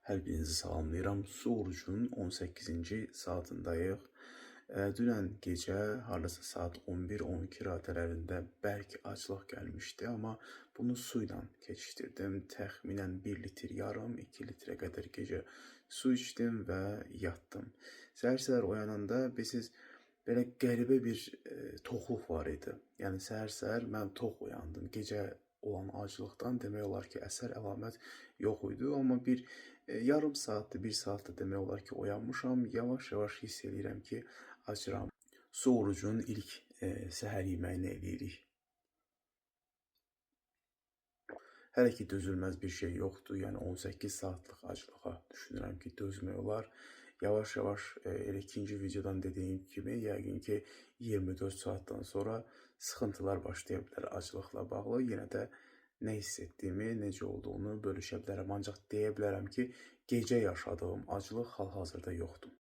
Hər birinizi salamlayıram. Su orucunun 18-ci saatındayıq. Dünən gecə hardasa saat 11-12 radələrində bərk aclıq gəlmişdi, amma bunu su ilə keçişdirdim. Təxminən 1 litr yarım, 2 litrə qədər gecə su içdim və yatdım. Səhər-səhər oyananda bilirsiniz, belə qəribə bir toxluq var idi. Yəni səhər-səhər mən tox oyandım. Gecə olan aclıqdan demək olar ki, əsər əlamət yox idi, amma bir yarım saatdır, 1 saatdır demək olar ki, oyanmışam. Yavaş-yavaş hiss edirəm ki, acıram. Su orucunun ilk səhər yeməyini eləyirik. Hələ ki dözülməz bir şey yoxdur. Yəni 18 saatlıq aclığa düşünürəm ki, dözmək olar. Yavaş-yavaş elə ikinci videodan dediyim kimi, yəqin ki 24 saatdan sonra sıxıntılar başlaya bilər aclıqla bağlı. Yenə də nə hiss etdiyimi, necə olduğunu bölüşə bilərəm. Ancaq deyə bilərəm ki, gecə yaşadığım aclıq hal-hazırda yoxdur.